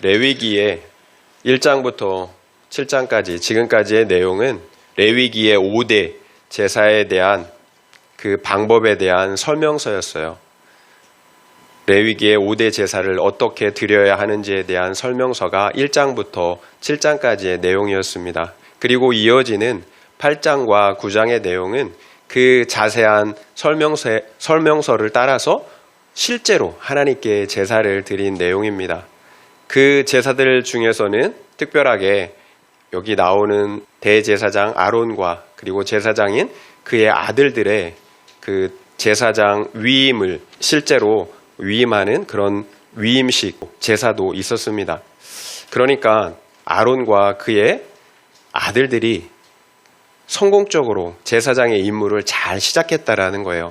레위기의 1장부터 7장까지 지금까지의 내용은 레위기의 5대 제사에 대한 그 방법에 대한 설명서였어요. 레위기의 5대 제사를 어떻게 드려야 하는지에 대한 설명서가 1장부터 7장까지의 내용이었습니다. 그리고 이어지는 8장과 9장의 내용은 그 자세한 설명서를 따라서 실제로 하나님께 제사를 드린 내용입니다. 그 제사들 중에서는 특별하게 여기 나오는 대제사장 아론과 그리고 제사장인 그의 아들들의 그 제사장 위임을 실제로 위임하는 그런 위임식 제사도 있었습니다. 그러니까 아론과 그의 아들들이 성공적으로 제사장의 임무를 잘 시작했다라는 거예요.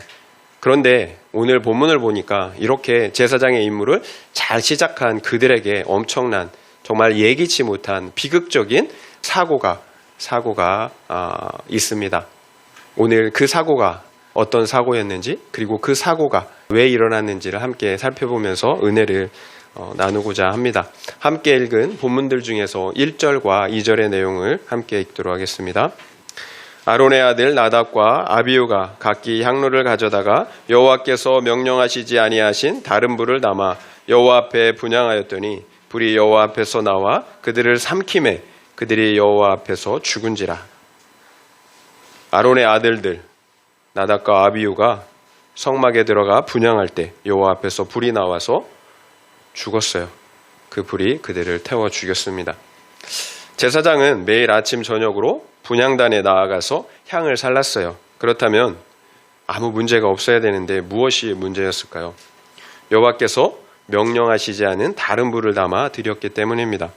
그런데 오늘 본문을 보니까 이렇게 제사장의 임무를 잘 시작한 그들에게 엄청난 정말 예기치 못한 비극적인 사고가 있습니다. 오늘 그 사고가 어떤 사고였는지 그리고 그 사고가 왜 일어났는지를 함께 살펴보면서 은혜를 나누고자 합니다. 함께 읽은 본문들 중에서 1절과 2절의 내용을 함께 읽도록 하겠습니다. 아론의 아들 나답과 아비후가 각기 향로를 가져다가 여호와께서 명령하시지 아니하신 다른 불을 담아 여호와 앞에 분향하였더니 불이 여호와 앞에서 나와 그들을 삼키매 그들이 여호와 앞에서 죽은지라. 아론의 아들들 나답과 아비후가 성막에 들어가 분향할 때 여호와 앞에서 불이 나와서 죽었어요. 그 불이 그들을 태워 죽였습니다. 제사장은 매일 아침 저녁으로 분향단에 나아가서 향을 살랐어요. 그렇다면 아무 문제가 없어야 되는데 무엇이 문제였을까요? 여호와께서 명령하시지 않은 다른 불을 담아 드렸기 때문입니다.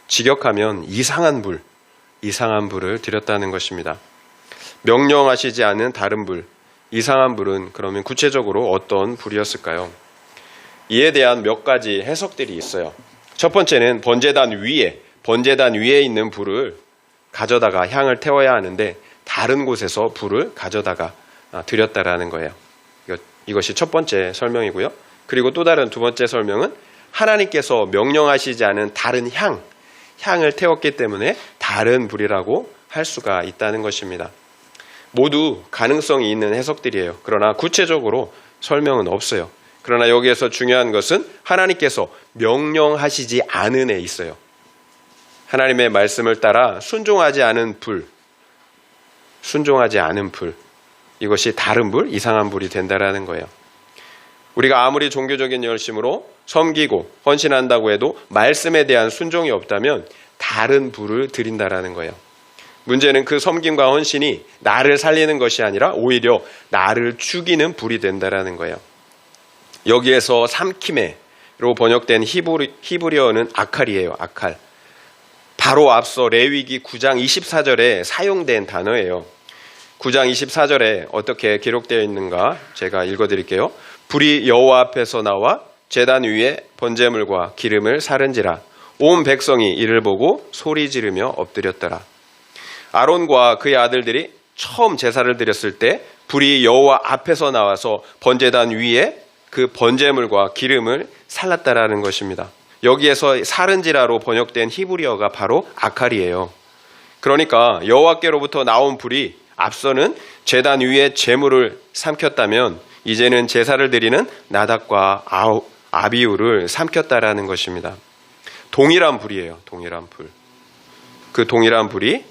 직역하면 이상한 불을 드렸다는 것입니다. 명령하시지 않은 다른 불, 이상한 불은 그러면 구체적으로 어떤 불이었을까요? 이에 대한 몇 가지 해석들이 있어요. 첫 번째는 번제단 위에 있는 불을 가져다가 향을 태워야 하는데 다른 곳에서 불을 가져다가 드렸다라는 거예요. 이것이 첫 번째 설명이고요. 그리고 또 다른 두 번째 설명은 하나님께서 명령하시지 않은 다른 향을 태웠기 때문에 다른 불이라고 할 수가 있다는 것입니다. 모두 가능성이 있는 해석들이에요. 그러나 구체적으로 설명은 없어요. 그러나 여기에서 중요한 것은 하나님께서 명령하시지 않은 에 있어요. 하나님의 말씀을 따라 순종하지 않은 불, 이것이 다른 불, 이상한 불이 된다라는 거예요. 우리가 아무리 종교적인 열심으로 섬기고 헌신한다고 해도 말씀에 대한 순종이 없다면 다른 불을 드린다라는 거예요. 문제는 그 섬김과 헌신이 나를 살리는 것이 아니라 오히려 나를 죽이는 불이 된다라는 거예요. 여기에서 삼키메로 번역된 히브리어는 아칼이에요. 아칼. 바로 앞서 레위기 9장 24절에 사용된 단어예요. 9장 24절에 어떻게 기록되어 있는가 제가 읽어드릴게요. 불이 여호와 앞에서 나와 제단 위에 번제물과 기름을 사른지라. 온 백성이 이를 보고 소리 지르며 엎드렸더라. 아론과 그의 아들들이 처음 제사를 드렸을 때 불이 여호와 앞에서 나와서 번제단 위에 그 번제물과 기름을 살랐다라는 것입니다. 여기에서 사른지라로 번역된 히브리어가 바로 아칼이에요. 그러니까 여호와께로부터 나온 불이 앞서는 제단 위에 제물을 삼켰다면 이제는 제사를 드리는 나답과 아비후를 삼켰다라는 것입니다. 동일한 불이에요. 동일한 불. 그 동일한 불이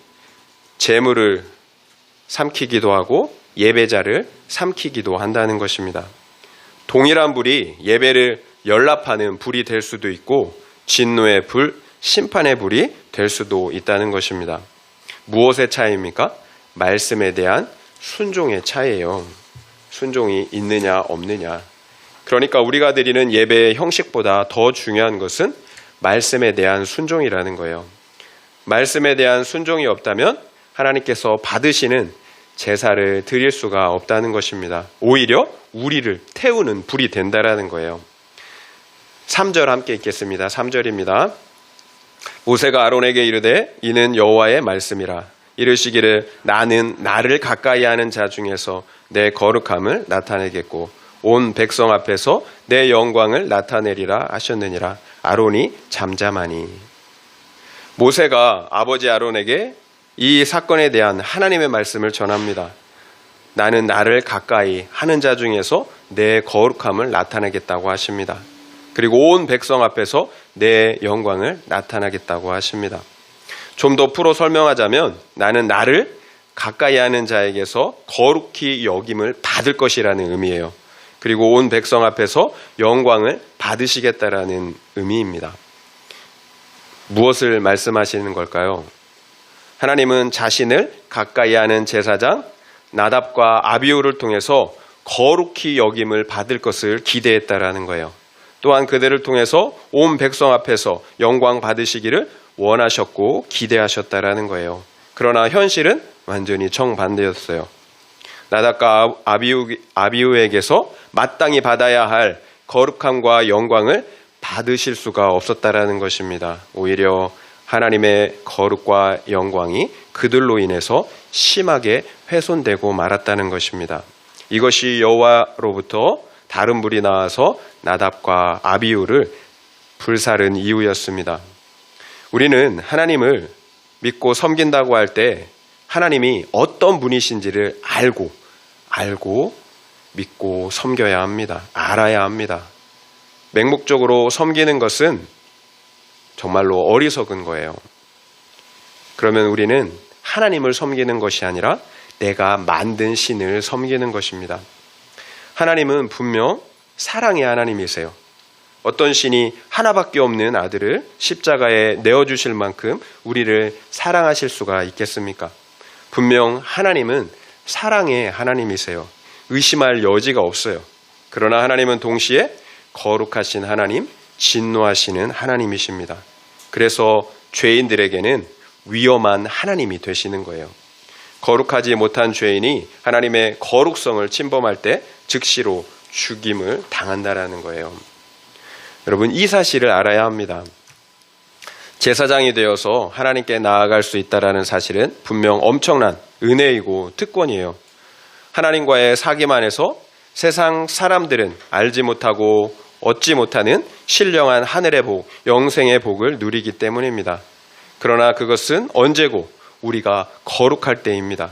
제물을 삼키기도 하고 예배자를 삼키기도 한다는 것입니다. 동일한 불이 예배를 연락하는 불이 될 수도 있고 진노의 불, 심판의 불이 될 수도 있다는 것입니다. 무엇의 차이입니까? 말씀에 대한 순종의 차이예요. 순종이 있느냐 없느냐. 그러니까 우리가 드리는 예배의 형식보다 더 중요한 것은 말씀에 대한 순종이라는 거예요. 말씀에 대한 순종이 없다면 하나님께서 받으시는 제사를 드릴 수가 없다는 것입니다. 오히려 우리를 태우는 불이 된다라는 거예요. 3절 함께 읽겠습니다. 3절입니다. 모세가 아론에게 이르되 이는 여호와의 말씀이라. 이르시기를 나는 나를 가까이 하는 자 중에서 내 거룩함을 나타내겠고 온 백성 앞에서 내 영광을 나타내리라 하셨느니라. 아론이 잠잠하니. 모세가 아버지 아론에게 이 사건에 대한 하나님의 말씀을 전합니다. 나는 나를 가까이 하는 자 중에서 내 거룩함을 나타내겠다고 하십니다. 그리고 온 백성 앞에서 내 영광을 나타나겠다고 하십니다. 좀 더 풀어 설명하자면 나는 나를 가까이 하는 자에게서 거룩히 여김을 받을 것이라는 의미예요. 그리고 온 백성 앞에서 영광을 받으시겠다라는 의미입니다. 무엇을 말씀하시는 걸까요? 하나님은 자신을 가까이 하는 제사장 나답과 아비후를 통해서 거룩히 여김을 받을 것을 기대했다라는 거예요. 또한 그들을 통해서 온 백성 앞에서 영광 받으시기를 원하셨고 기대하셨다라는 거예요. 그러나 현실은 완전히 정반대였어요. 나답과 아비후에게서 마땅히 받아야 할 거룩함과 영광을 받으실 수가 없었다라는 것입니다. 오히려 하나님의 거룩과 영광이 그들로 인해서 심하게 훼손되고 말았다는 것입니다. 이것이 여호와로부터 다른 불이 나와서 나답과 아비후를 불사른 이유였습니다. 우리는 하나님을 믿고 섬긴다고 할 때 하나님이 어떤 분이신지를 알고 믿고 섬겨야 합니다. 알아야 합니다. 맹목적으로 섬기는 것은 정말로 어리석은 거예요. 그러면 우리는 하나님을 섬기는 것이 아니라 내가 만든 신을 섬기는 것입니다. 하나님은 분명 사랑의 하나님이세요. 어떤 신이 하나밖에 없는 아들을 십자가에 내어주실 만큼 우리를 사랑하실 수가 있겠습니까? 분명 하나님은 사랑의 하나님이세요. 의심할 여지가 없어요. 그러나 하나님은 동시에 거룩하신 하나님, 진노하시는 하나님이십니다. 그래서 죄인들에게는 위험한 하나님이 되시는 거예요. 거룩하지 못한 죄인이 하나님의 거룩성을 침범할 때 즉시로 죽임을 당한다라는 거예요. 여러분, 이 사실을 알아야 합니다. 제사장이 되어서 하나님께 나아갈 수 있다라는 사실은 분명 엄청난 은혜이고 특권이에요. 하나님과의 사귐 안에서 세상 사람들은 알지 못하고 얻지 못하는 신령한 하늘의 복, 영생의 복을 누리기 때문입니다. 그러나 그것은 언제고 우리가 거룩할 때입니다.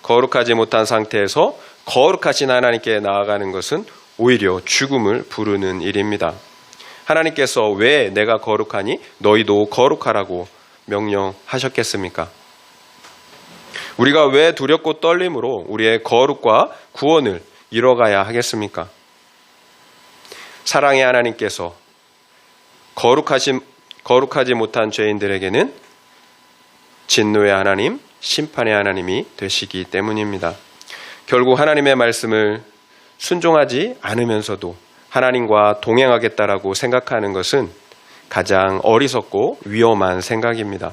거룩하지 못한 상태에서 거룩하신 하나님께 나아가는 것은 오히려 죽음을 부르는 일입니다. 하나님께서 왜 내가 거룩하니 너희도 거룩하라고 명령하셨겠습니까? 우리가 왜 두렵고 떨림으로 우리의 거룩과 구원을 이뤄가야 하겠습니까? 사랑의 하나님께서 거룩하지 못한 죄인들에게는 진노의 하나님, 심판의 하나님이 되시기 때문입니다. 결국 하나님의 말씀을 순종하지 않으면서도 하나님과 동행하겠다라고 생각하는 것은 가장 어리석고 위험한 생각입니다.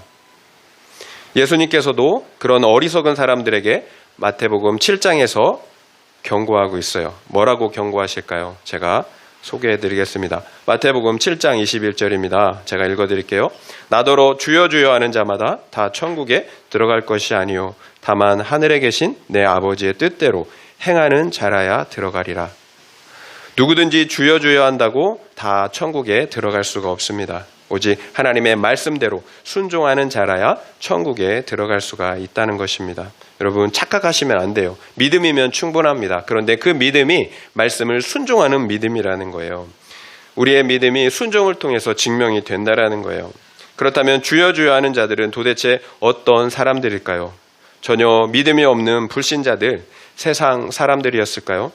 예수님께서도 그런 어리석은 사람들에게 마태복음 7장에서 경고하고 있어요. 뭐라고 경고하실까요? 제가 소개해드리겠습니다. 마태복음 7장 21절입니다. 제가 읽어드릴게요. 나더러 주여 주여 하는 자마다 다 천국에 들어갈 것이 아니요 다만 하늘에 계신 내 아버지의 뜻대로 행하는 자라야 들어가리라. 누구든지 주여 주여 한다고 다 천국에 들어갈 수가 없습니다. 오직 하나님의 말씀대로 순종하는 자라야 천국에 들어갈 수가 있다는 것입니다. 여러분, 착각하시면 안 돼요. 믿음이면 충분합니다. 그런데 그 믿음이 말씀을 순종하는 믿음이라는 거예요. 우리의 믿음이 순종을 통해서 증명이 된다라는 거예요. 그렇다면 주여 주여 하는 자들은 도대체 어떤 사람들일까요? 전혀 믿음이 없는 불신자들, 세상 사람들이었을까요?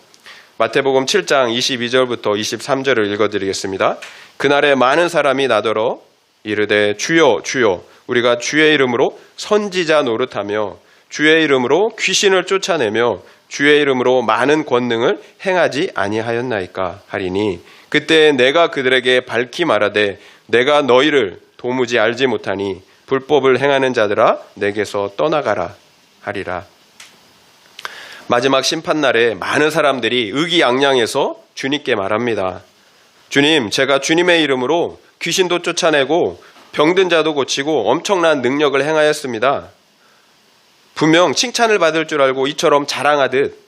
마태복음 7장 22절부터 23절을 읽어드리겠습니다. 그날에 많은 사람이 나더러 이르되 주여 주여 우리가 주의 이름으로 선지자 노릇하며 주의 이름으로 귀신을 쫓아내며 주의 이름으로 많은 권능을 행하지 아니하였나이까 하리니 그때 내가 그들에게 밝히 말하되 내가 너희를 도무지 알지 못하니 불법을 행하는 자들아 내게서 떠나가라 하리라. 마지막 심판날에 많은 사람들이 의기양양해서 주님께 말합니다. 주님, 제가 주님의 이름으로 귀신도 쫓아내고 병든 자도 고치고 엄청난 능력을 행하였습니다. 분명 칭찬을 받을 줄 알고 이처럼 자랑하듯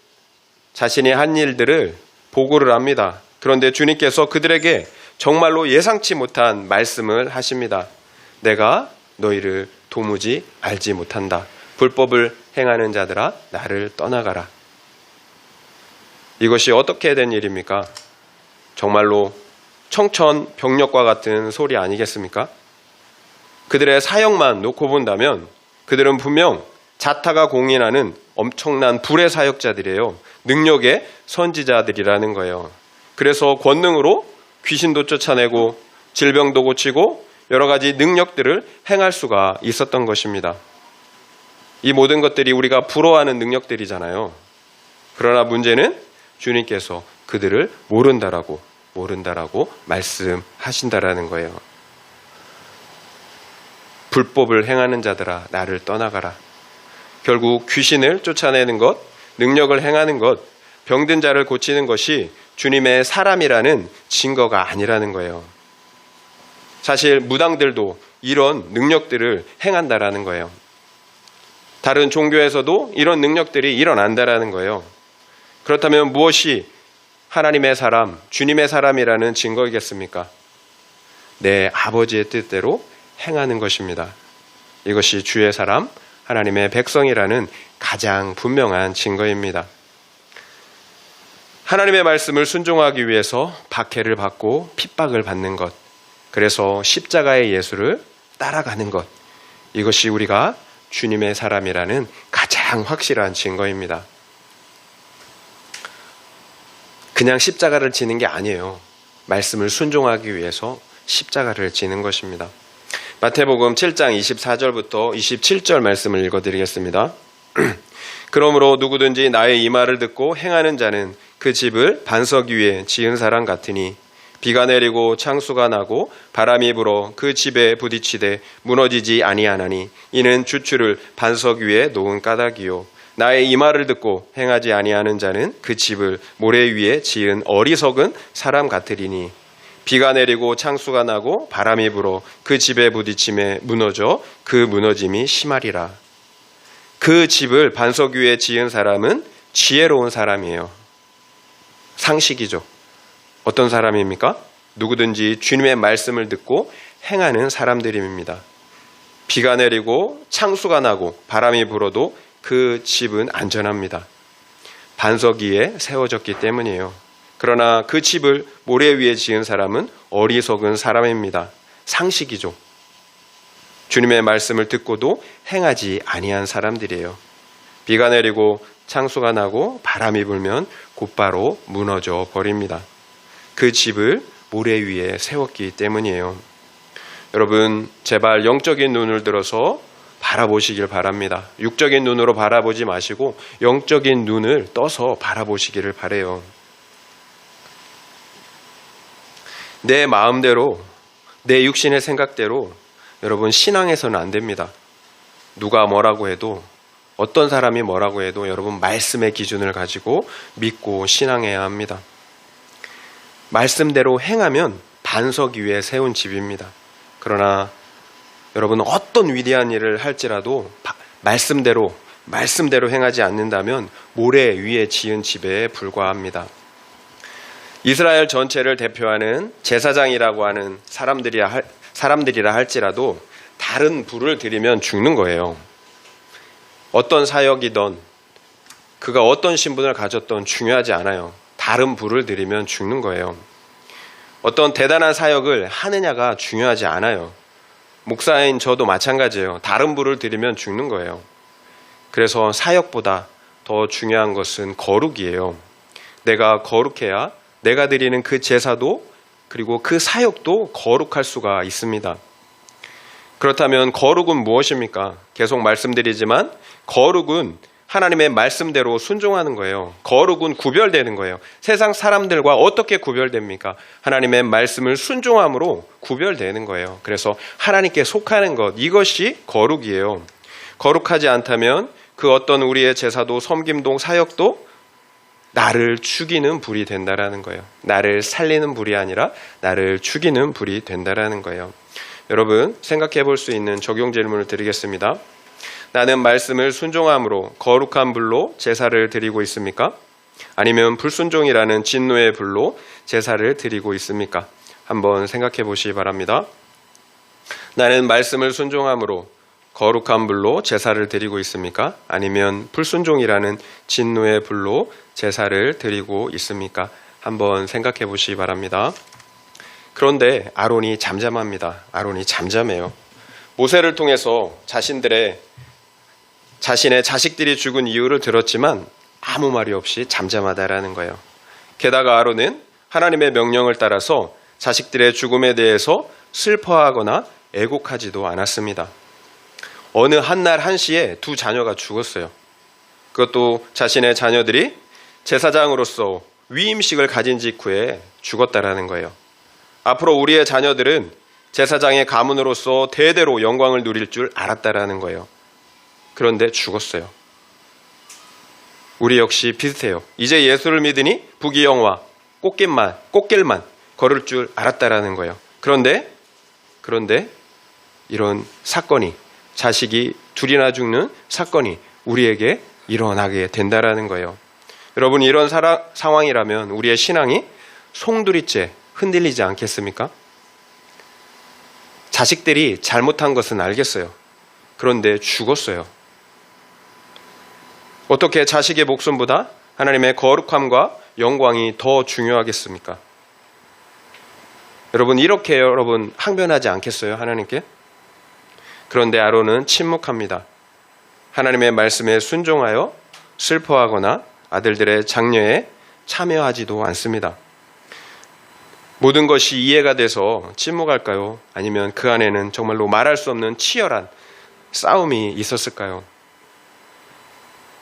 자신이 한 일들을 보고를 합니다. 그런데 주님께서 그들에게 정말로 예상치 못한 말씀을 하십니다. 내가 너희를 도무지 알지 못한다. 불법을 행하는 자들아 나를 떠나가라. 이것이 어떻게 된 일입니까? 정말로 청천벽력과 같은 소리 아니겠습니까? 그들의 사역만 놓고 본다면 그들은 분명 자타가 공인하는 엄청난 불의 사역자들이에요. 능력의 선지자들이라는 거예요. 그래서 권능으로 귀신도 쫓아내고 질병도 고치고 여러 가지 능력들을 행할 수가 있었던 것입니다. 이 모든 것들이 우리가 부러워하는 능력들이잖아요. 그러나 문제는 주님께서 그들을 모른다라고 말씀하신다라는 거예요. 불법을 행하는 자들아 나를 떠나가라. 결국 귀신을 쫓아내는 것, 능력을 행하는 것, 병든 자를 고치는 것이 주님의 사람이라는 증거가 아니라는 거예요. 사실 무당들도 이런 능력들을 행한다라는 거예요. 다른 종교에서도 이런 능력들이 일어난다라는 거예요. 그렇다면 무엇이 하나님의 사람, 주님의 사람이라는 증거이겠습니까? 내 아버지의 뜻대로 행하는 것입니다. 이것이 주의 사람, 하나님의 백성이라는 가장 분명한 증거입니다. 하나님의 말씀을 순종하기 위해서 박해를 받고 핍박을 받는 것, 그래서 십자가의 예수를 따라가는 것, 이것이 우리가 주님의 사람이라는 가장 확실한 증거입니다. 그냥 십자가를 지는 게 아니에요. 말씀을 순종하기 위해서 십자가를 지는 것입니다. 마태복음 7장 24절부터 27절 말씀을 읽어드리겠습니다. 그러므로 누구든지 나의 이 말을 듣고 행하는 자는 그 집을 반석 위에 지은 사람 같으니 비가 내리고 창수가 나고 바람이 불어 그 집에 부딪히되 무너지지 아니하나니 이는 주추를 반석 위에 놓은 까닭이요. 나의 이 말을 듣고 행하지 아니하는 자는 그 집을 모래 위에 지은 어리석은 사람 같으리니 비가 내리고 창수가 나고 바람이 불어 그 집에 부딪힘에 무너져 그 무너짐이 심하리라. 그 집을 반석 위에 지은 사람은 지혜로운 사람이에요. 상식이죠. 어떤 사람입니까? 누구든지 주님의 말씀을 듣고 행하는 사람들입니다. 비가 내리고 창수가 나고 바람이 불어도 그 집은 안전합니다. 반석 위에 세워졌기 때문이에요. 그러나 그 집을 모래 위에 지은 사람은 어리석은 사람입니다. 상식이죠. 주님의 말씀을 듣고도 행하지 아니한 사람들이에요. 비가 내리고 창수가 나고 바람이 불면 곧바로 무너져 버립니다. 그 집을 모래 위에 세웠기 때문이에요. 여러분, 제발 영적인 눈을 들어서 바라보시길 바랍니다. 육적인 눈으로 바라보지 마시고 영적인 눈을 떠서 바라보시기를 바라요. 내 마음대로, 내 육신의 생각대로 여러분 신앙에서는 안 됩니다. 누가 뭐라고 해도, 어떤 사람이 뭐라고 해도 여러분 말씀의 기준을 가지고 믿고 신앙해야 합니다. 말씀대로 행하면 반석 위에 세운 집입니다. 그러나 여러분 어떤 위대한 일을 할지라도 말씀대로 행하지 않는다면 모래 위에 지은 집에 불과합니다. 이스라엘 전체를 대표하는 제사장이라고 하는 사람들이라 할지라도 다른 불을 들이면 죽는 거예요. 어떤 사역이든 그가 어떤 신분을 가졌든 중요하지 않아요. 다른 불을 들이면 죽는 거예요. 어떤 대단한 사역을 하느냐가 중요하지 않아요. 목사인 저도 마찬가지예요. 다른 불을 들이면 죽는 거예요. 그래서 사역보다 더 중요한 것은 거룩이에요. 내가 거룩해야 내가 드리는 그 제사도 그리고 그 사역도 거룩할 수가 있습니다. 그렇다면 거룩은 무엇입니까? 계속 말씀드리지만 거룩은 하나님의 말씀대로 순종하는 거예요. 거룩은 구별되는 거예요. 세상 사람들과 어떻게 구별됩니까? 하나님의 말씀을 순종함으로 구별되는 거예요. 그래서 하나님께 속하는 것, 이것이 거룩이에요. 거룩하지 않다면 그 어떤 우리의 제사도 섬김도 사역도 나를 죽이는 불이 된다라는 거예요. 나를 살리는 불이 아니라 나를 죽이는 불이 된다라는 거예요. 여러분, 생각해 볼 수 있는 적용 질문을 드리겠습니다. 나는 말씀을 순종함으로 거룩한 불로 제사를 드리고 있습니까? 아니면 불순종이라는 진노의 불로 제사를 드리고 있습니까? 한번 생각해 보시기 바랍니다. 나는 말씀을 순종함으로 거룩한 불로 제사를 드리고 있습니까? 아니면 불순종이라는 진노의 불로 제사를 드리고 있습니까? 한번 생각해 보시기 바랍니다. 그런데 아론이 잠잠합니다. 아론이 잠잠해요. 모세를 통해서 자신의 자식들이 죽은 이유를 들었지만 아무 말이 없이 잠잠하다라는 거예요. 게다가 아론은 하나님의 명령을 따라서 자식들의 죽음에 대해서 슬퍼하거나 애곡하지도 않았습니다. 어느 한날 한시에 두 자녀가 죽었어요. 그것도 자신의 자녀들이 제사장으로서 위임식을 가진 직후에 죽었다라는 거예요. 앞으로 우리의 자녀들은 제사장의 가문으로서 대대로 영광을 누릴 줄 알았다라는 거예요. 그런데 죽었어요. 우리 역시 비슷해요. 이제 예수를 믿으니 부귀영화, 꽃길만 걸을 줄 알았다라는 거예요. 그런데 이런 사건이, 자식이 둘이나 죽는 사건이 우리에게 일어나게 된다라는 거예요. 여러분, 이런 상황이라면 우리의 신앙이 송두리째 흔들리지 않겠습니까? 자식들이 잘못한 것은 알겠어요. 그런데 죽었어요. 어떻게 자식의 목숨보다 하나님의 거룩함과 영광이 더 중요하겠습니까? 이렇게 항변하지 않겠어요, 하나님께? 그런데 아론은 침묵합니다. 하나님의 말씀에 순종하여 슬퍼하거나 아들들의 장려에 참여하지도 않습니다. 모든 것이 이해가 돼서 침묵할까요? 아니면 그 안에는 정말로 말할 수 없는 치열한 싸움이 있었을까요?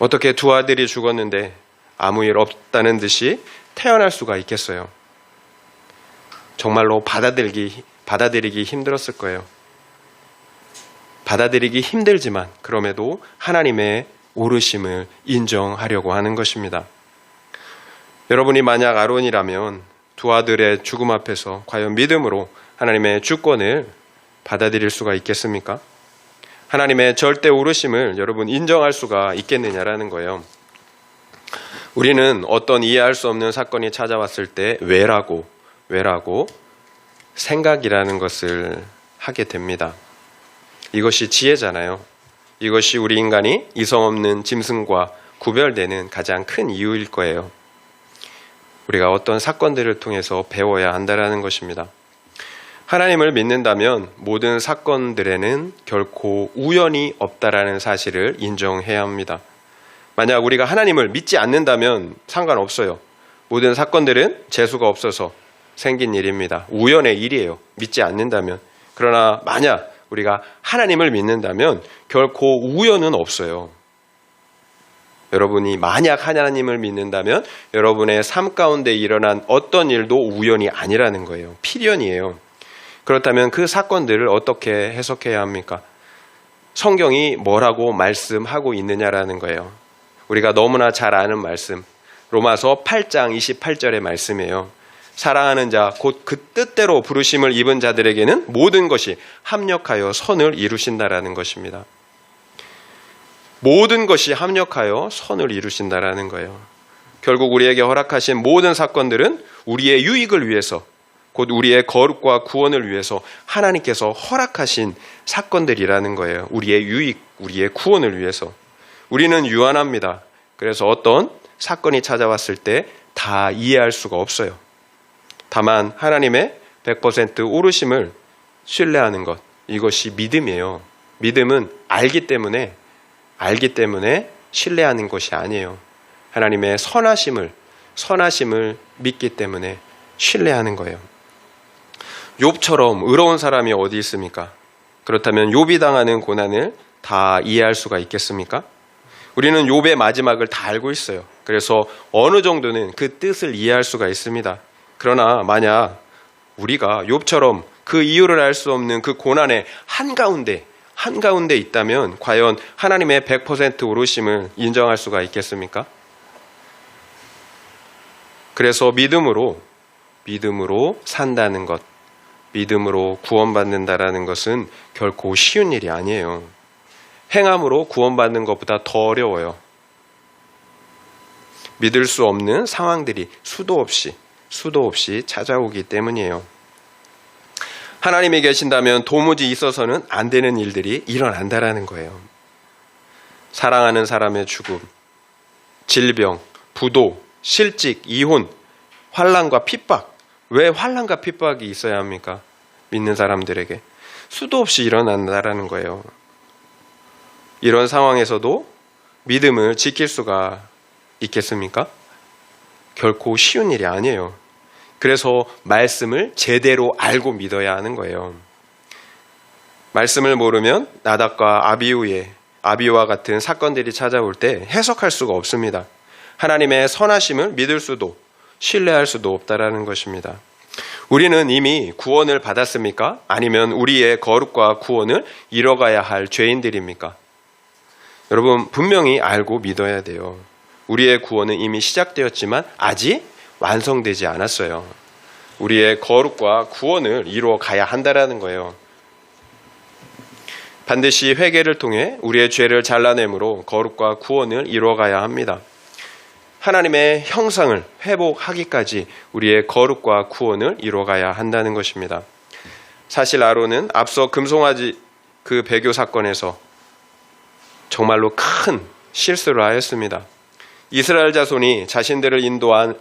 어떻게 두 아들이 죽었는데 아무 일 없다는 듯이 태어날 수가 있겠어요? 정말로 받아들이기 힘들었을 거예요. 받아들이기 힘들지만 그럼에도 하나님의 오르심을 인정하려고 하는 것입니다. 여러분이 만약 아론이라면 두 아들의 죽음 앞에서 과연 믿음으로 하나님의 주권을 받아들일 수가 있겠습니까? 하나님의 절대 오르심을 여러분 인정할 수가 있겠느냐라는 거예요. 우리는 어떤 이해할 수 없는 사건이 찾아왔을 때 왜라고 생각이라는 것을 하게 됩니다. 이것이 지혜잖아요. 이것이 우리 인간이 이성 없는 짐승과 구별되는 가장 큰 이유일 거예요. 우리가 어떤 사건들을 통해서 배워야 한다는 것입니다. 하나님을 믿는다면 모든 사건들에는 결코 우연이 없다라는 사실을 인정해야 합니다. 만약 우리가 하나님을 믿지 않는다면 상관없어요. 모든 사건들은 재수가 없어서 생긴 일입니다. 우연의 일이에요. 믿지 않는다면. 그러나 만약 우리가 하나님을 믿는다면 결코 우연은 없어요. 여러분이 만약 하나님을 믿는다면 여러분의 삶 가운데 일어난 어떤 일도 우연이 아니라는 거예요. 필연이에요. 그렇다면 그 사건들을 어떻게 해석해야 합니까? 성경이 뭐라고 말씀하고 있느냐라는 거예요. 우리가 너무나 잘 아는 말씀, 로마서 8장 28절의 말씀이에요. 사랑하는 자, 곧 그 뜻대로 부르심을 입은 자들에게는 모든 것이 합력하여 선을 이루신다라는 것입니다. 모든 것이 합력하여 선을 이루신다라는 거예요. 결국 우리에게 허락하신 모든 사건들은 우리의 유익을 위해서, 곧 우리의 거룩과 구원을 위해서 하나님께서 허락하신 사건들이라는 거예요. 우리의 유익, 우리의 구원을 위해서. 우리는 유한합니다. 그래서 어떤 사건이 찾아왔을 때 다 이해할 수가 없어요. 다만 하나님의 100% 오르심을 신뢰하는 것, 이것이 믿음이에요. 믿음은 알기 때문에 신뢰하는 것이 아니에요. 하나님의 선하심을 믿기 때문에 신뢰하는 거예요. 욥처럼 의로운 사람이 어디 있습니까? 그렇다면 욥이 당하는 고난을 다 이해할 수가 있겠습니까? 우리는 욥의 마지막을 다 알고 있어요. 그래서 어느 정도는 그 뜻을 이해할 수가 있습니다. 그러나 만약 우리가 욥처럼 그 이유를 알 수 없는 그 고난의 한가운데 있다면 과연 하나님의 100% 오르심을 인정할 수가 있겠습니까? 그래서 믿음으로 산다는 것, 믿음으로 구원받는다라는 것은 결코 쉬운 일이 아니에요. 행함으로 구원받는 것보다 더 어려워요. 믿을 수 없는 상황들이 수도 없이 찾아오기 때문이에요. 하나님이 계신다면 도무지 있어서는 안 되는 일들이 일어난다라는 거예요. 사랑하는 사람의 죽음, 질병, 부도, 실직, 이혼, 환난과 핍박. 왜 환난과 핍박이 있어야 합니까? 믿는 사람들에게 수도 없이 일어난다라는 거예요. 이런 상황에서도 믿음을 지킬 수가 있겠습니까? 결코 쉬운 일이 아니에요. 그래서 말씀을 제대로 알고 믿어야 하는 거예요. 말씀을 모르면 나답과 아비우와 같은 사건들이 찾아올 때 해석할 수가 없습니다. 하나님의 선하심을 믿을 수도 신뢰할 수도 없다라는 것입니다. 우리는 이미 구원을 받았습니까? 아니면 우리의 거룩과 구원을 이뤄가야 할 죄인들입니까? 여러분, 분명히 알고 믿어야 돼요. 우리의 구원은 이미 시작되었지만 아직 완성되지 않았어요. 우리의 거룩과 구원을 이루어 가야 한다라는 거예요. 반드시 회개를 통해 우리의 죄를 잘라내므로 거룩과 구원을 이루어 가야 합니다. 하나님의 형상을 회복하기까지 우리의 거룩과 구원을 이루어 가야 한다는 것입니다. 사실 아론은 앞서 금송아지 그 배교 사건에서 정말로 큰 실수를 하였습니다. 이스라엘 자손이 자신들을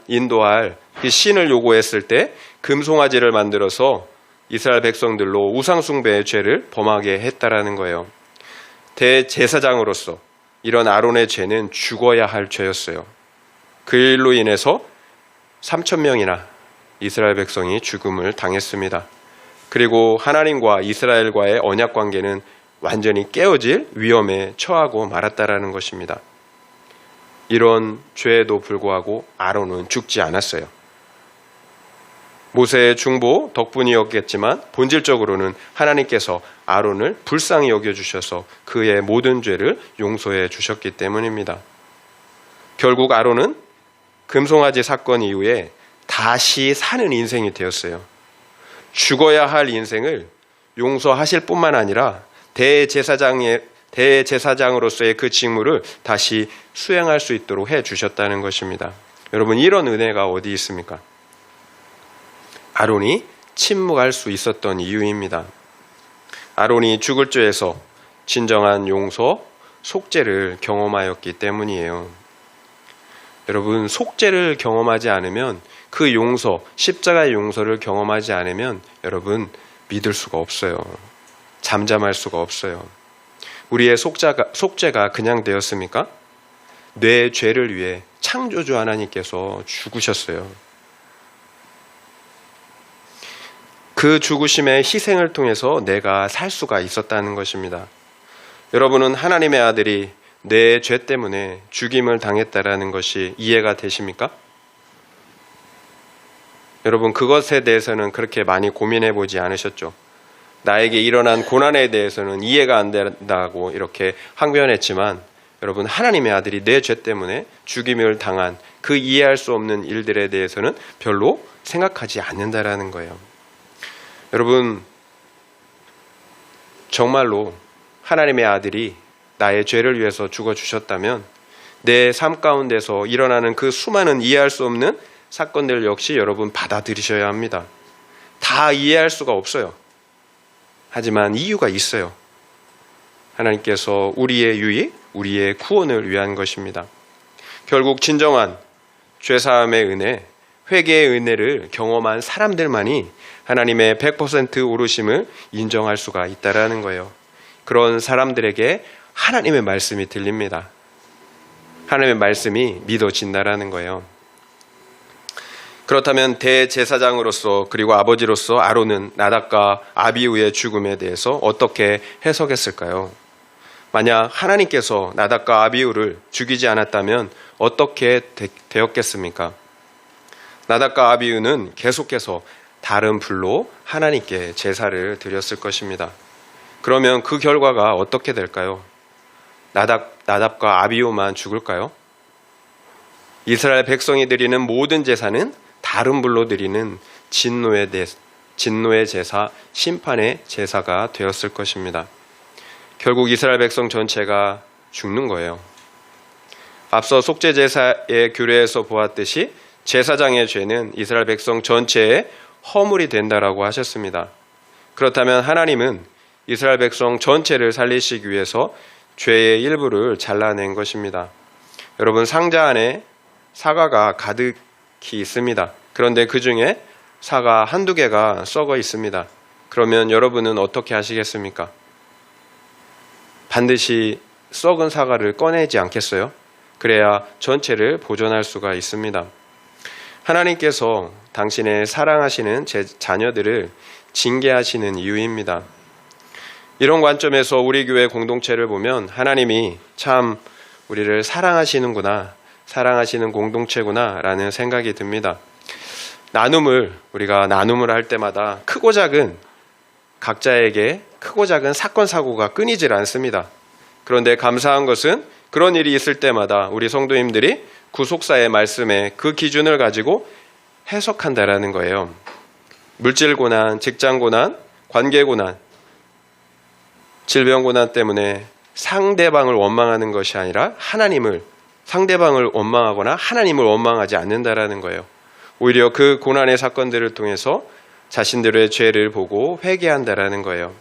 인도할 그 신을 요구했을 때 금송아지를 만들어서 이스라엘 백성들로 우상숭배의 죄를 범하게 했다라는 거예요. 대제사장으로서 이런 아론의 죄는 죽어야 할 죄였어요. 그 일로 인해서 3,000명이나 이스라엘 백성이 죽음을 당했습니다. 그리고 하나님과 이스라엘과의 언약 관계는 완전히 깨어질 위험에 처하고 말았다라는 것입니다. 이런 죄에도 불구하고 아론은 죽지 않았어요. 모세의 중보 덕분이었겠지만 본질적으로는 하나님께서 아론을 불쌍히 여겨주셔서 그의 모든 죄를 용서해 주셨기 때문입니다. 결국 아론은 금송아지 사건 이후에 다시 사는 인생이 되었어요. 죽어야 할 인생을 용서하실 뿐만 아니라 대제사장으로서의 그 직무를 다시 수행할 수 있도록 해주셨다는 것입니다. 여러분, 이런 은혜가 어디 있습니까? 아론이 침묵할 수 있었던 이유입니다. 아론이 죽을 죄에서 진정한 용서, 속죄를 경험하였기 때문이에요. 여러분, 속죄를 경험하지 않으면 그 용서, 십자가의 용서를 경험하지 않으면 여러분 믿을 수가 없어요. 잠잠할 수가 없어요. 우리의 속죄가 그냥 되었습니까? 내 죄를 위해 창조주 하나님께서 죽으셨어요. 그 죽으심의 희생을 통해서 내가 살 수가 있었다는 것입니다. 여러분은 하나님의 아들이 내 죄 때문에 죽임을 당했다라는 것이 이해가 되십니까? 여러분, 그것에 대해서는 그렇게 많이 고민해 보지 않으셨죠? 나에게 일어난 고난에 대해서는 이해가 안 된다고 이렇게 항변했지만 여러분, 하나님의 아들이 내 죄 때문에 죽임을 당한 그 이해할 수 없는 일들에 대해서는 별로 생각하지 않는다라는 거예요. 여러분, 정말로 하나님의 아들이 나의 죄를 위해서 죽어주셨다면 내 삶 가운데서 일어나는 그 수많은 이해할 수 없는 사건들 역시 여러분 받아들이셔야 합니다. 다 이해할 수가 없어요. 하지만 이유가 있어요. 하나님께서 우리의 유익, 우리의 구원을 위한 것입니다. 결국 진정한 죄사함의 은혜, 회개의 은혜를 경험한 사람들만이 하나님의 100% 오르심을 인정할 수가 있다라는 거예요. 그런 사람들에게 하나님의 말씀이 들립니다. 하나님의 말씀이 믿어진다라는 거예요. 그렇다면 대제사장으로서 그리고 아버지로서 아론은 나답과 아비후의 죽음에 대해서 어떻게 해석했을까요? 만약 하나님께서 나답과 아비후를 죽이지 않았다면 어떻게 되었겠습니까? 나답과 아비후는 계속해서 다른 불로 하나님께 제사를 드렸을 것입니다. 그러면 그 결과가 어떻게 될까요? 나답과 아비후만 죽을까요? 이스라엘 백성이 드리는 모든 제사는 다른 불로 드리는 진노의 제사, 심판의 제사가 되었을 것입니다. 결국 이스라엘 백성 전체가 죽는 거예요. 앞서 속죄제사의 규례에서 보았듯이 제사장의 죄는 이스라엘 백성 전체의 허물이 된다라고 하셨습니다. 그렇다면 하나님은 이스라엘 백성 전체를 살리시기 위해서 죄의 일부를 잘라낸 것입니다. 여러분, 상자 안에 사과가 가득히 있습니다. 그런데 그 중에 사과 한두 개가 썩어 있습니다. 그러면 여러분은 어떻게 하시겠습니까? 반드시 썩은 사과를 꺼내지 않겠어요? 그래야 전체를 보존할 수가 있습니다. 하나님께서 당신의 사랑하시는 제 자녀들을 징계하시는 이유입니다. 이런 관점에서 우리 교회 공동체를 보면 하나님이 참 우리를 사랑하시는구나, 사랑하시는 공동체구나 라는 생각이 듭니다. 우리가 나눔을 할 때마다 크고 작은 각자에게 크고 작은 사건 사고가 끊이질 않습니다. 그런데 감사한 것은 그런 일이 있을 때마다 우리 성도님들이 구속사의 말씀에 그 기준을 가지고 해석한다라는 거예요. 물질 고난, 직장 고난, 관계 고난, 질병 고난 때문에 상대방을 원망하는 것이 아니라 상대방을 원망하거나 하나님을 원망하지 않는다라는 거예요. 오히려 그 고난의 사건들을 통해서 자신들의 죄를 보고 회개한다라는 거예요.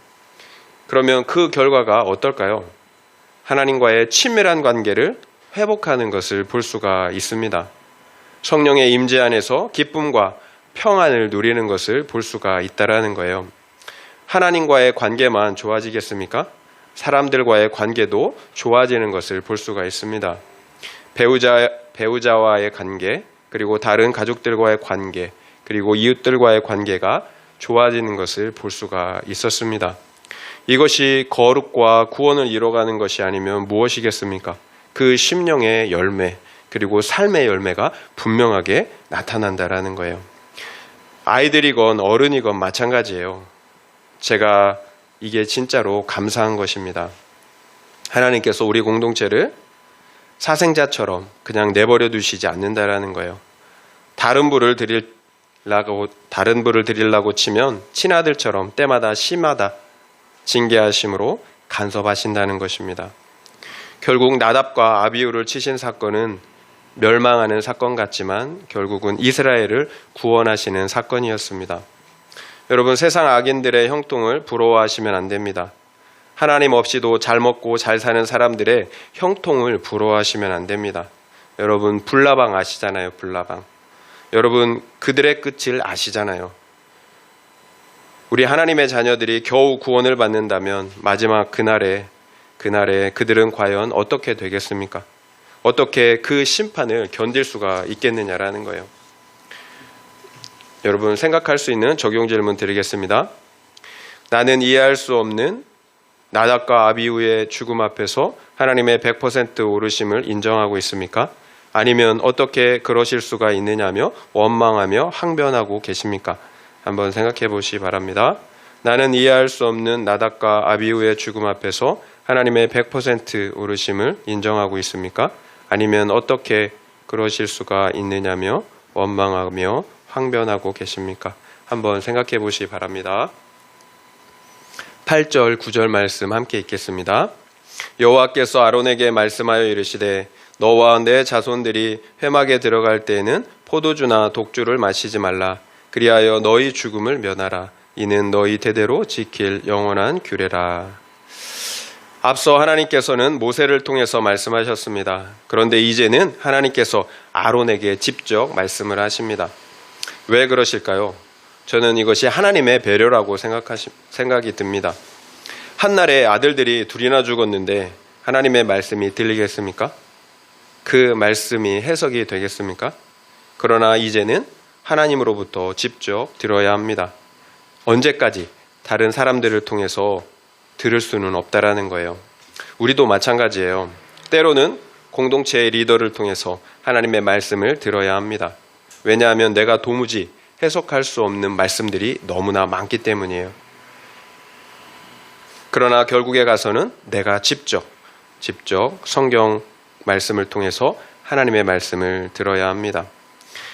그러면 그 결과가 어떨까요? 하나님과의 친밀한 관계를 회복하는 것을 볼 수가 있습니다. 성령의 임재 안에서 기쁨과 평안을 누리는 것을 볼 수가 있다라는 거예요. 하나님과의 관계만 좋아지겠습니까? 사람들과의 관계도 좋아지는 것을 볼 수가 있습니다. 배우자와의 관계, 그리고 다른 가족들과의 관계, 그리고 이웃들과의 관계가 좋아지는 것을 볼 수가 있었습니다. 이것이 거룩과 구원을 이뤄가는 것이 아니면 무엇이겠습니까? 그 심령의 열매, 그리고 삶의 열매가 분명하게 나타난다라는 거예요. 아이들이건 어른이건 마찬가지예요. 제가 이게 진짜로 감사한 것입니다. 하나님께서 우리 공동체를 사생자처럼 그냥 내버려 두시지 않는다라는 거예요. 다른 불을 드리려고 치면 친아들처럼 때마다 심하다 징계하심으로 간섭하신다는 것입니다. 결국 나답과 아비후를 치신 사건은 멸망하는 사건 같지만 결국은 이스라엘을 구원하시는 사건이었습니다. 여러분, 세상 악인들의 형통을 부러워하시면 안 됩니다. 하나님 없이도 잘 먹고 잘 사는 사람들의 형통을 부러워하시면 안 됩니다. 여러분, 불나방 아시잖아요. 불나방. 여러분, 그들의 끝을 아시잖아요. 우리 하나님의 자녀들이 겨우 구원을 받는다면 마지막 그날에 그들은 과연 어떻게 되겠습니까? 어떻게 그 심판을 견딜 수가 있겠느냐라는 거예요. 여러분, 생각할 수 있는 적용 질문 드리겠습니다. 나는 이해할 수 없는 나답과 아비후의 죽음 앞에서 하나님의 100% 오르심을 인정하고 있습니까? 아니면 어떻게 그러실 수가 있느냐며 원망하며 항변하고 계십니까? 한번 생각해 보시기 바랍니다. 나는 이해할 수 없는 나답과 아비후의 죽음 앞에서 하나님의 100% 오르심을 인정하고 있습니까? 아니면 어떻게 그러실 수가 있느냐며 원망하며 항변하고 계십니까? 한번 생각해 보시기 바랍니다. 8절, 9절 말씀 함께 읽겠습니다. 여호와께서 아론에게 말씀하여 이르시되 너와 내 자손들이 회막에 들어갈 때에는 포도주나 독주를 마시지 말라. 그리하여 너희 죽음을 면하라. 이는 너희 대대로 지킬 영원한 규례라. 앞서 하나님께서는 모세를 통해서 말씀하셨습니다. 그런데 이제는 하나님께서 아론에게 직접 말씀을 하십니다. 왜 그러실까요? 저는 이것이 하나님의 배려라고 생각이 듭니다. 한날에 아들들이 둘이나 죽었는데 하나님의 말씀이 들리겠습니까? 그 말씀이 해석이 되겠습니까? 그러나 이제는 하나님으로부터 직접 들어야 합니다. 언제까지 다른 사람들을 통해서 들을 수는 없다라는 거예요. 우리도 마찬가지예요. 때로는 공동체의 리더를 통해서 하나님의 말씀을 들어야 합니다. 왜냐하면 내가 도무지 해석할 수 없는 말씀들이 너무나 많기 때문이에요. 그러나 결국에 가서는 내가 직접 성경 말씀을 통해서 하나님의 말씀을 들어야 합니다.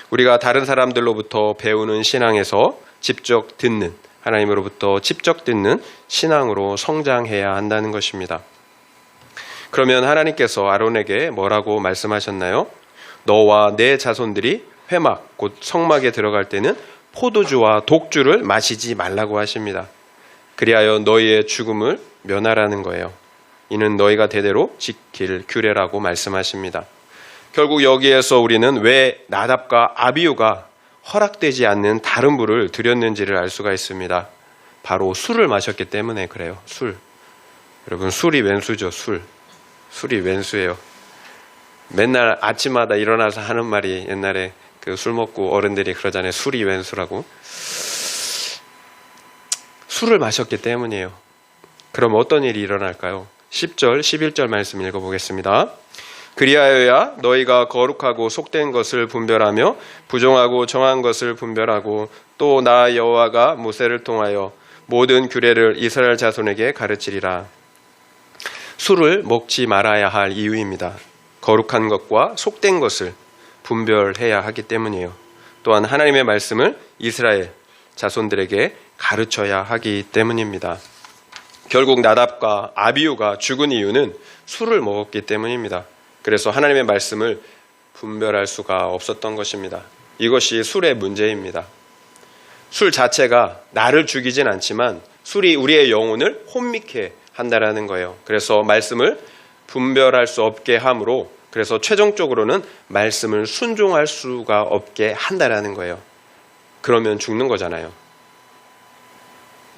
우리가 다른 사람들로부터 배우는 신앙에서 하나님으로부터 직접 듣는 신앙으로 성장해야 한다는 것입니다. 그러면 하나님께서 아론에게 뭐라고 말씀하셨나요? 너와 내 자손들이 회막, 곧 성막에 들어갈 때는 포도주와 독주를 마시지 말라고 하십니다. 그리하여 너희의 죽음을 면하라는 거예요. 이는 너희가 대대로 지킬 규례라고 말씀하십니다. 결국 여기에서 우리는 왜 나답과 아비후가 허락되지 않는 다른 불을 드렸는지를 알 수가 있습니다. 바로 술을 마셨기 때문에 그래요. 술. 여러분, 술이 왼수죠. 술이 왼수예요. 맨날 아침마다 일어나서 하는 말이 옛날에 그 술 먹고 어른들이 그러잖아요. 술이 왼수라고. 술을 마셨기 때문이에요. 그럼 어떤 일이 일어날까요? 10절, 11절 말씀 읽어보겠습니다. 그리하여야 너희가 거룩하고 속된 것을 분별하며 부정하고 정한 것을 분별하고 또 나 여호와가 모세를 통하여 모든 규례를 이스라엘 자손에게 가르치리라. 술을 먹지 말아야 할 이유입니다. 거룩한 것과 속된 것을 분별해야 하기 때문이에요. 또한 하나님의 말씀을 이스라엘 자손들에게 가르쳐야 하기 때문입니다. 결국 나답과 아비후가 죽은 이유는 술을 먹었기 때문입니다. 그래서 하나님의 말씀을 분별할 수가 없었던 것입니다. 이것이 술의 문제입니다. 술 자체가 나를 죽이진 않지만 술이 우리의 영혼을 혼미케 한다라는 거예요. 그래서 말씀을 분별할 수 없게 함으로 그래서 최종적으로는 말씀을 순종할 수가 없게 한다라는 거예요. 그러면 죽는 거잖아요.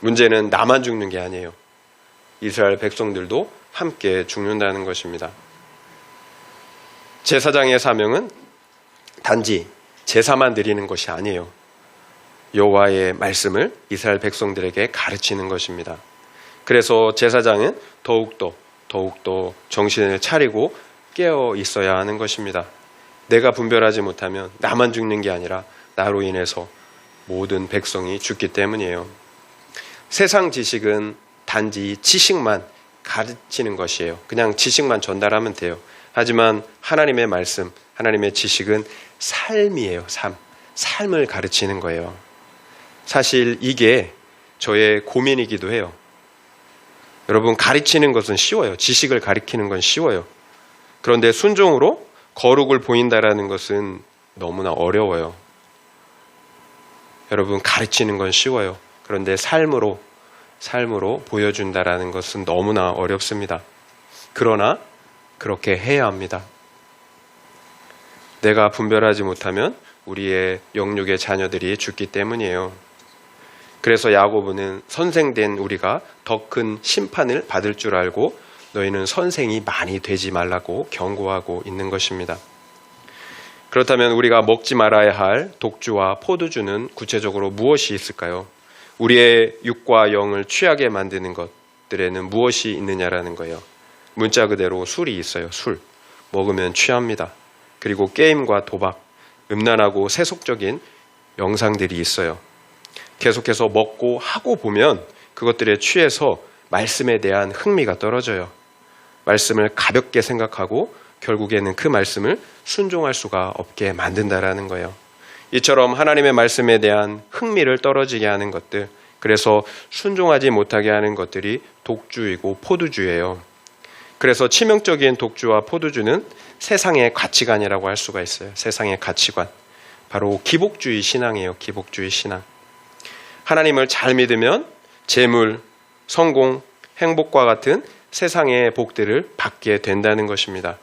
문제는 나만 죽는 게 아니에요. 이스라엘 백성들도 함께 죽는다는 것입니다. 제사장의 사명은 단지 제사만 드리는 것이 아니에요. 여호와의 말씀을 이스라엘 백성들에게 가르치는 것입니다. 그래서 제사장은 더욱더 정신을 차리고 깨어 있어야 하는 것입니다. 내가 분별하지 못하면 나만 죽는 게 아니라 나로 인해서 모든 백성이 죽기 때문이에요. 세상 지식은 단지 지식만 가르치는 것이에요. 그냥 지식만 전달하면 돼요. 하지만 하나님의 말씀, 하나님의 지식은 삶이에요. 삶을 가르치는 거예요. 사실 이게 저의 고민이기도 해요. 여러분, 가르치는 것은 쉬워요. 지식을 가르치는 건 쉬워요. 그런데 순종으로 거룩을 보인다라는 것은 너무나 어려워요. 여러분, 가르치는 건 쉬워요. 그런데 삶으로 보여준다라는 것은 너무나 어렵습니다. 그러나 그렇게 해야 합니다. 내가 분별하지 못하면 우리의 영육의 자녀들이 죽기 때문이에요. 그래서 야고보는 선생된 우리가 더 큰 심판을 받을 줄 알고 너희는 선생이 많이 되지 말라고 경고하고 있는 것입니다. 그렇다면 우리가 먹지 말아야 할 독주와 포도주는 구체적으로 무엇이 있을까요? 우리의 육과 영을 취하게 만드는 것들에는 무엇이 있느냐라는 거예요. 문자 그대로 술이 있어요. 술. 먹으면 취합니다. 그리고 게임과 도박, 음란하고 세속적인 영상들이 있어요. 계속해서 먹고 하고 보면 그것들에 취해서 말씀에 대한 흥미가 떨어져요. 말씀을 가볍게 생각하고 결국에는 그 말씀을 순종할 수가 없게 만든다라는 거예요. 이처럼 하나님의 말씀에 대한 흥미를 떨어지게 하는 것들, 그래서 순종하지 못하게 하는 것들이 독주이고 포도주예요. 그래서 치명적인 독주와 포도주는 세상의 가치관이라고 할 수가 있어요. 세상의 가치관. 바로 기복주의 신앙이에요. 기복주의 신앙. 하나님을 잘 믿으면 재물, 성공, 행복과 같은 세상의 복들을 받게 된다는 것입니다.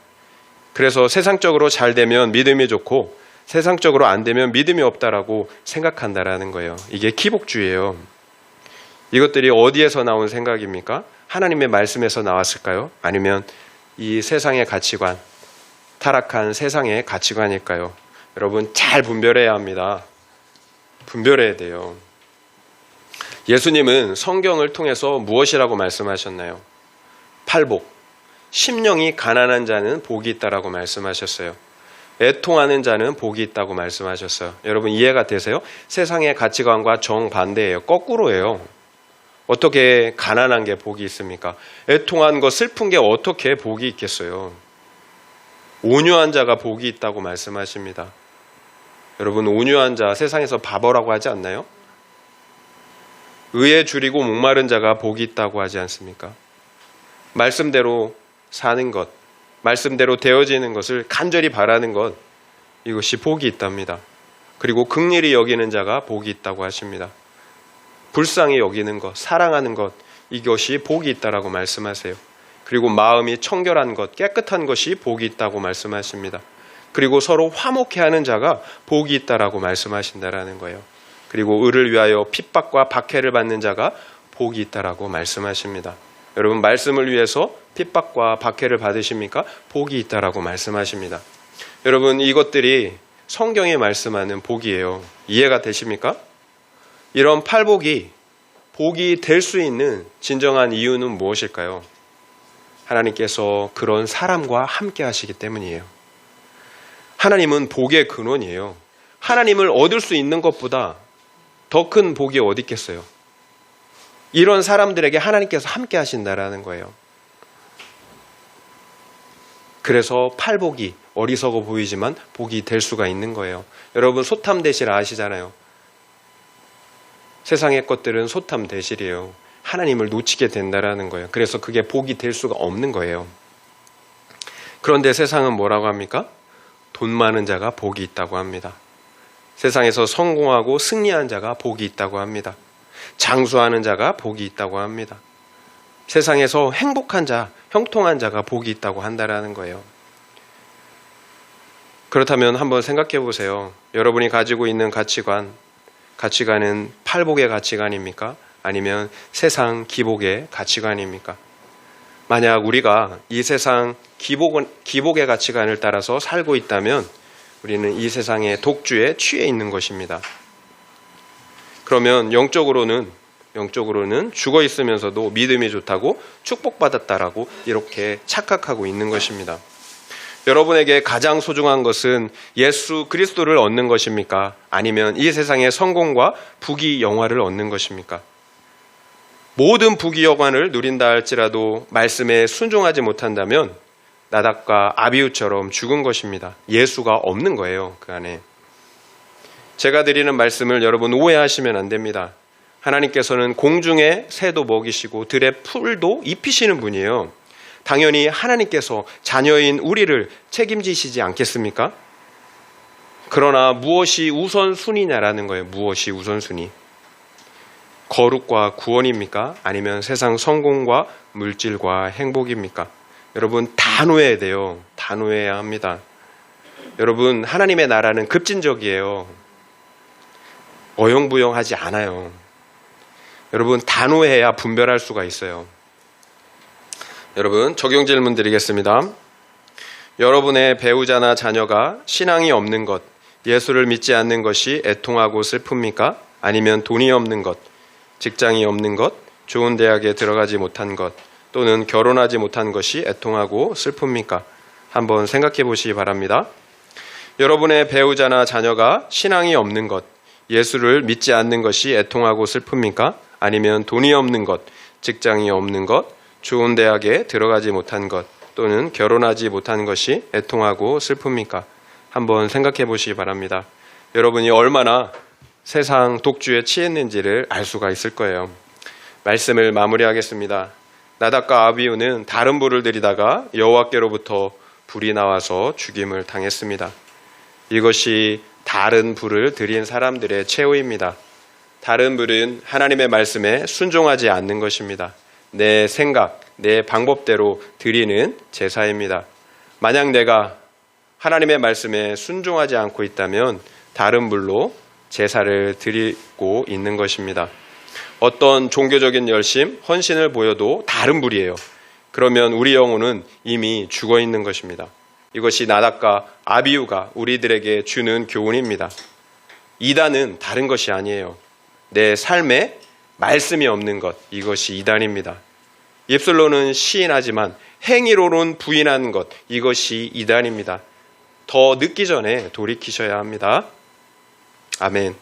그래서 세상적으로 잘 되면 믿음이 좋고 세상적으로 안 되면 믿음이 없다라고 생각한다라는 거예요. 이게 기복주의예요. 이것들이 어디에서 나온 생각입니까? 하나님의 말씀에서 나왔을까요? 아니면 이 세상의 가치관, 타락한 세상의 가치관일까요? 여러분, 잘 분별해야 합니다. 분별해야 돼요. 예수님은 성경을 통해서 무엇이라고 말씀하셨나요? 팔복, 심령이 가난한 자는 복이 있다라고 말씀하셨어요. 애통하는 자는 복이 있다고 말씀하셨어요. 여러분, 이해가 되세요? 세상의 가치관과 정반대예요. 거꾸로예요. 어떻게 가난한 게 복이 있습니까? 애통한 거, 슬픈 게 어떻게 복이 있겠어요? 온유한 자가 복이 있다고 말씀하십니다. 여러분, 온유한 자 세상에서 바보라고 하지 않나요? 의에 줄이고 목마른 자가 복이 있다고 하지 않습니까? 말씀대로 사는 것, 말씀대로 되어지는 것을 간절히 바라는 것, 이것이 복이 있답니다. 그리고 긍휼히 여기는 자가 복이 있다고 하십니다. 불쌍히 여기는 것, 사랑하는 것, 이것이 복이 있다라고 말씀하세요. 그리고 마음이 청결한 것, 깨끗한 것이 복이 있다고 말씀하십니다. 그리고 서로 화목해하는 자가 복이 있다라고 말씀하신다라는 거예요. 그리고 의를 위하여 핍박과 박해를 받는 자가 복이 있다라고 말씀하십니다. 여러분, 말씀을 위해서 핍박과 박해를 받으십니까? 복이 있다라고 말씀하십니다. 여러분, 이것들이 성경에 말씀하는 복이에요. 이해가 되십니까? 이런 팔복이 복이 될 수 있는 진정한 이유는 무엇일까요? 하나님께서 그런 사람과 함께 하시기 때문이에요. 하나님은 복의 근원이에요. 하나님을 얻을 수 있는 것보다 더 큰 복이 어디 있겠어요? 이런 사람들에게 하나님께서 함께 하신다라는 거예요. 그래서 팔복이 어리석어 보이지만 복이 될 수가 있는 거예요. 여러분, 소탐대실 아시잖아요. 세상의 것들은 소탐대실이에요. 하나님을 놓치게 된다라는 거예요. 그래서 그게 복이 될 수가 없는 거예요. 그런데 세상은 뭐라고 합니까? 돈 많은 자가 복이 있다고 합니다. 세상에서 성공하고 승리한 자가 복이 있다고 합니다. 장수하는 자가 복이 있다고 합니다. 세상에서 행복한 자, 형통한 자가 복이 있다고 한다라는 거예요. 그렇다면 한번 생각해 보세요. 여러분이 가지고 있는 가치관은 팔복의 가치관입니까? 아니면 세상 기복의 가치관입니까? 만약 우리가 이 세상 기복의 가치관을 따라서 살고 있다면 우리는 이 세상의 독주에 취해 있는 것입니다. 그러면 영적으로는 죽어 있으면서도 믿음이 좋다고 축복받았다라고 이렇게 착각하고 있는 것입니다. 여러분에게 가장 소중한 것은 예수 그리스도를 얻는 것입니까? 아니면 이 세상의 성공과 부귀 영화를 얻는 것입니까? 모든 부귀 영화를 누린다 할지라도 말씀에 순종하지 못한다면 나답과 아비후처럼 죽은 것입니다. 예수가 없는 거예요, 그 안에. 제가 드리는 말씀을 여러분 오해하시면 안 됩니다. 하나님께서는 공중의 새도 먹이시고 들의 풀도 입히시는 분이에요. 당연히 하나님께서 자녀인 우리를 책임지시지 않겠습니까? 그러나 무엇이 우선순위냐라는 거예요. 무엇이 우선순위? 거룩과 구원입니까? 아니면 세상 성공과 물질과 행복입니까? 여러분, 다 놓아야 돼요. 다 놓아야 합니다. 여러분, 하나님의 나라는 급진적이에요. 어영부영하지 않아요. 여러분, 다 놓아야 분별할 수가 있어요. 여러분, 적용 질문 드리겠습니다. 여러분의 배우자나 자녀가 신앙이 없는 것, 예수를 믿지 않는 것이 애통하고 슬픕니까? 아니면 돈이 없는 것, 직장이 없는 것, 좋은 대학에 들어가지 못한 것, 또는 결혼하지 못한 것이 애통하고 슬픕니까? 한번 생각해 보시기 바랍니다. 여러분의 배우자나 자녀가 신앙이 없는 것, 예수를 믿지 않는 것이 애통하고 슬픕니까? 아니면 돈이 없는 것, 직장이 없는 것, 좋은 대학에 들어가지 못한 것, 또는 결혼하지 못한 것이 애통하고 슬픕니까? 한번 생각해 보시기 바랍니다. 여러분이 얼마나 세상 독주에 취했는지를 알 수가 있을 거예요. 말씀을 마무리하겠습니다. 나답과 아비후는 다른 불을 들이다가 여호와께로부터 불이 나와서 죽임을 당했습니다. 이것이 다른 불을 들인 사람들의 최후입니다. 다른 불은 하나님의 말씀에 순종하지 않는 것입니다. 내 생각, 내 방법대로 드리는 제사입니다. 만약 내가 하나님의 말씀에 순종하지 않고 있다면 다른 불로 제사를 드리고 있는 것입니다. 어떤 종교적인 열심, 헌신을 보여도 다른 불이에요. 그러면 우리 영혼은 이미 죽어 있는 것입니다. 이것이 나답과 아비후가 우리들에게 주는 교훈입니다. 이단은 다른 것이 아니에요. 내 삶에 말씀이 없는 것, 이것이 이단입니다. 입술로는 시인하지만 행위로는 부인하는 것, 이것이 이단입니다. 더 늦기 전에 돌이키셔야 합니다. 아멘.